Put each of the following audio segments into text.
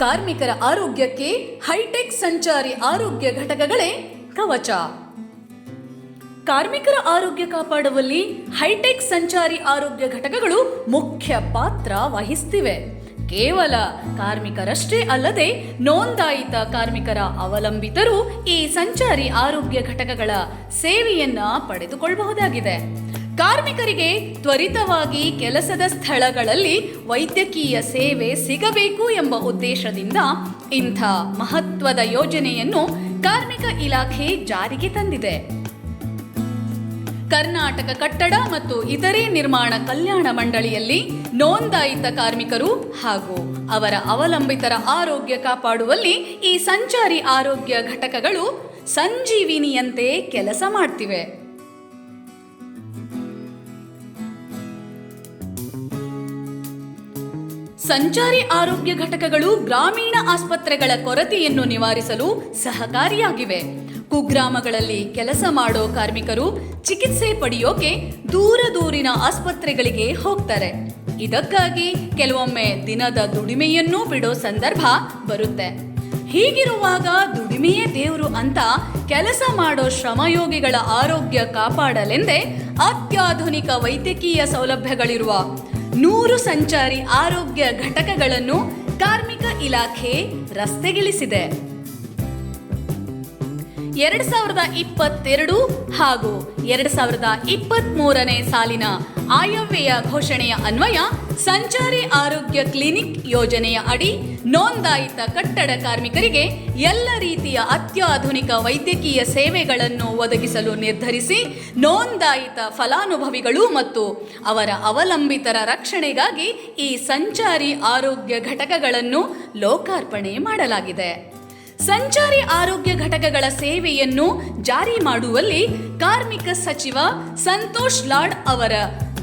ಕಾರ್ಮಿಕರ ಆರೋಗ್ಯಕ್ಕೆ ಹೈಟೆಕ್ ಸಂಚಾರಿ ಆರೋಗ್ಯ ಘಟಕಗಳೇ ಕವಚ. ಕಾರ್ಮಿಕರ ಆರೋಗ್ಯ ಕಾಪಾಡುವಲ್ಲಿ ಹೈಟೆಕ್ ಸಂಚಾರಿ ಆರೋಗ್ಯ ಘಟಕಗಳು ಮುಖ್ಯ ಪಾತ್ರ ವಹಿಸುತ್ತಿವೆ. ಕೇವಲ ಕಾರ್ಮಿಕರಷ್ಟೇ ಅಲ್ಲದೆ ನೋಂದಾಯಿತ ಕಾರ್ಮಿಕರ ಅವಲಂಬಿತರು ಈ ಸಂಚಾರಿ ಆರೋಗ್ಯ ಘಟಕಗಳ ಸೇವೆಯನ್ನ ಪಡೆದುಕೊಳ್ಳಬಹುದಾಗಿದೆ. ಕಾರ್ಮಿಕರಿಗೆ ತ್ವರಿತವಾಗಿ ಕೆಲಸದ ಸ್ಥಳಗಳಲ್ಲಿ ವೈದ್ಯಕೀಯ ಸೇವೆ ಸಿಗಬೇಕು ಎಂಬ ಉದ್ದೇಶದಿಂದ ಇಂಥ ಮಹತ್ವದ ಯೋಜನೆಯನ್ನು ಕಾರ್ಮಿಕ ಇಲಾಖೆ ಜಾರಿಗೆ ತಂದಿದೆ. ಕರ್ನಾಟಕ ಕಟ್ಟಡ ಮತ್ತು ಇತರೆ ನಿರ್ಮಾಣ ಕಲ್ಯಾಣ ಮಂಡಳಿಯಲ್ಲಿ ನೋಂದಾಯಿತ ಕಾರ್ಮಿಕರು ಹಾಗೂ ಅವರ ಅವಲಂಬಿತರ ಆರೋಗ್ಯ ಕಾಪಾಡುವಲ್ಲಿ ಈ ಸಂಚಾರಿ ಆರೋಗ್ಯ ಘಟಕಗಳು ಸಂಜೀವಿನಿಯಂತೆ ಕೆಲಸ ಮಾಡ್ತಿವೆ. ಸಂಚಾರಿ ಆರೋಗ್ಯ ಘಟಕಗಳು ಗ್ರಾಮೀಣ ಆಸ್ಪತ್ರೆಗಳ ಕೊರತೆಯನ್ನು ನಿವಾರಿಸಲು ಸಹಕಾರಿಯಾಗಿವೆ. ಕುಗ್ರಾಮಗಳಲ್ಲಿ ಕೆಲಸ ಮಾಡೋ ಕಾರ್ಮಿಕರು ಚಿಕಿತ್ಸೆ ಪಡೆಯೋಕೆ ದೂರಿನ ಆಸ್ಪತ್ರೆಗಳಿಗೆ ಹೋಗ್ತಾರೆ. ಇದಕ್ಕಾಗಿ ಕೆಲವೊಮ್ಮೆ ದಿನದ ದುಡಿಮೆಯನ್ನೂ ಬಿಡೋ ಸಂದರ್ಭ ಬರುತ್ತೆ. ಹೀಗಿರುವಾಗ ದುಡಿಮೆಯೇ ದೇವರು ಅಂತ ಕೆಲಸ ಮಾಡೋ ಶ್ರಮಯೋಗಿಗಳ ಆರೋಗ್ಯ ಕಾಪಾಡಲೆಂದೇ ಅತ್ಯಾಧುನಿಕ ವೈದ್ಯಕೀಯ ಸೌಲಭ್ಯಗಳಿರುವ 100 ಸಂಚಾರಿ ಆರೋಗ್ಯ ಘಟಕಗಳನ್ನು ಕಾರ್ಮಿಕ ಇಲಾಖೆ ರಸ್ತೆಗಿಳಿಸಿದೆ. 2022 ಹಾಗೂ 2023ನೇ ಸಾಲಿನ ಆಯವ್ಯಯ ಘೋಷಣೆಯ ಅನ್ವಯ ಸಂಚಾರಿ ಆರೋಗ್ಯ ಕ್ಲಿನಿಕ್ ಯೋಜನೆಯ ಅಡಿ ನೋಂದಾಯಿತ ಕಟ್ಟಡ ಕಾರ್ಮಿಕರಿಗೆ ಎಲ್ಲ ರೀತಿಯ ಅತ್ಯಾಧುನಿಕ ವೈದ್ಯಕೀಯ ಸೇವೆಗಳನ್ನು ಒದಗಿಸಲು ನಿರ್ಧರಿಸಿ ನೋಂದಾಯಿತ ಫಲಾನುಭವಿಗಳು ಮತ್ತು ಅವರ ಅವಲಂಬಿತರ ರಕ್ಷಣೆಗಾಗಿ ಈ ಸಂಚಾರಿ ಆರೋಗ್ಯ ಘಟಕಗಳನ್ನು ಲೋಕಾರ್ಪಣೆ ಮಾಡಲಾಗಿದೆ. ಸಂಚಾರಿ ಆರೋಗ್ಯ ಘಟಕಗಳ ಸೇವೆಯನ್ನು ಜಾರಿ ಮಾಡುವಲ್ಲಿ ಕಾರ್ಮಿಕ ಸಚಿವ ಸಂತೋಷ್ ಲಾಡ್ ಅವರ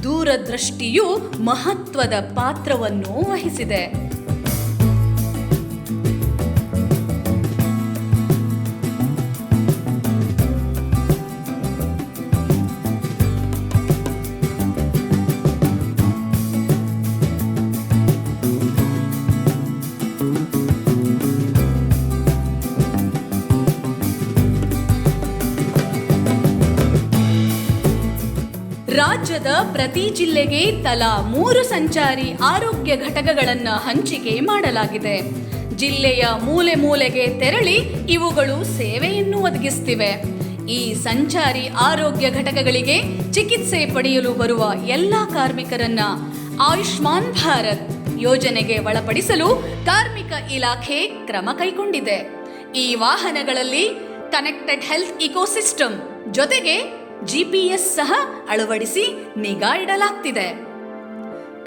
ದೂರದೃಷ್ಟಿಯು ಮಹತ್ವದ ಪಾತ್ರವನ್ನು ವಹಿಸಿದೆ. ರಾಜ್ಯದ ಪ್ರತಿ ಜಿಲ್ಲೆಗೆ ತಲಾ 3 ಸಂಚಾರಿ ಆರೋಗ್ಯ ಘಟಕಗಳನ್ನು ಹಂಚಿಕೆ ಮಾಡಲಾಗಿದೆ. ಜಿಲ್ಲೆಯ ಮೂಲೆ ಮೂಲೆಗೆ ತೆರಳಿ ಇವುಗಳು ಸೇವೆಯನ್ನು ಒದಗಿಸುತ್ತಿವೆ. ಈ ಸಂಚಾರಿ ಆರೋಗ್ಯ ಘಟಕಗಳಿಗೆ ಚಿಕಿತ್ಸೆ ಪಡೆಯಲು ಬರುವ ಎಲ್ಲ ಕಾರ್ಮಿಕರನ್ನ ಆಯುಷ್ಮಾನ್ ಭಾರತ್ ಯೋಜನೆಗೆ ಒಳಪಡಿಸಲು ಕಾರ್ಮಿಕ ಇಲಾಖೆ ಕ್ರಮ ಕೈಗೊಂಡಿದೆ. ಈ ವಾಹನಗಳಲ್ಲಿ ಕನೆಕ್ಟೆಡ್ ಹೆಲ್ತ್ ಇಕೋಸಿಸ್ಟಮ್ ಜೊತೆಗೆ GPS ಸಹ ಅಳವಡಿಸಿ ನಿಗಾ ಇಡಲಾಗ್ತಿದೆ.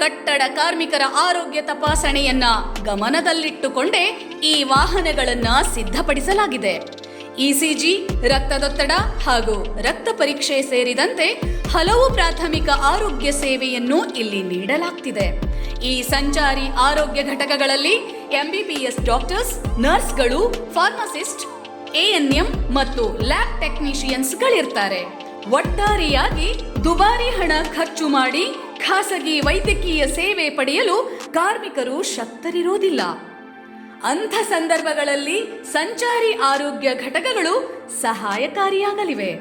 ಕಟ್ಟಡ ಕಾರ್ಮಿಕರ ಆರೋಗ್ಯ ತಪಾಸಣೆಯನ್ನ ಗಮನದಲ್ಲಿಟ್ಟುಕೊಂಡೇ ಈ ವಾಹನಗಳನ್ನ ಸಿದ್ಧಪಡಿಸಲಾಗಿದೆ. ECG, ರಕ್ತದೊತ್ತಡ ಹಾಗೂ ರಕ್ತ ಪರೀಕ್ಷೆ ಸೇರಿದಂತೆ ಹಲವು ಪ್ರಾಥಮಿಕ ಆರೋಗ್ಯ ಸೇವೆಯನ್ನು ಇಲ್ಲಿ ನೀಡಲಾಗ್ತಿದೆ. ಈ ಸಂಚಾರಿ ಆರೋಗ್ಯ ಘಟಕಗಳಲ್ಲಿ MBBS ಡಾಕ್ಟರ್ಸ್, ನರ್ಸ್ಗಳು, ಫಾರ್ಮಸಿಸ್ಟ್, ANM ಮತ್ತು ಲ್ಯಾಬ್ ಟೆಕ್ನಿಷಿಯನ್ಸ್ಗಳಿರ್ತಾರೆ. ಒಟ್ಟಾರೆಯಾಗಿ ದುಬಾರಿ ಹಣ ಖರ್ಚು ಮಾಡಿ ಖಾಸಗಿ ವೈದ್ಯಕೀಯ ಸೇವೆ ಪಡೆಯಲು ಕಾರ್ಮಿಕರು ಶಕ್ತರಿರೋದಿಲ್ಲ. ಅಂಥ ಸಂದರ್ಭಗಳಲ್ಲಿ ಸಂಚಾರಿ ಆರೋಗ್ಯ ಘಟಕಗಳು ಸಹಾಯಕಾರಿಯಾಗಲಿವೆ.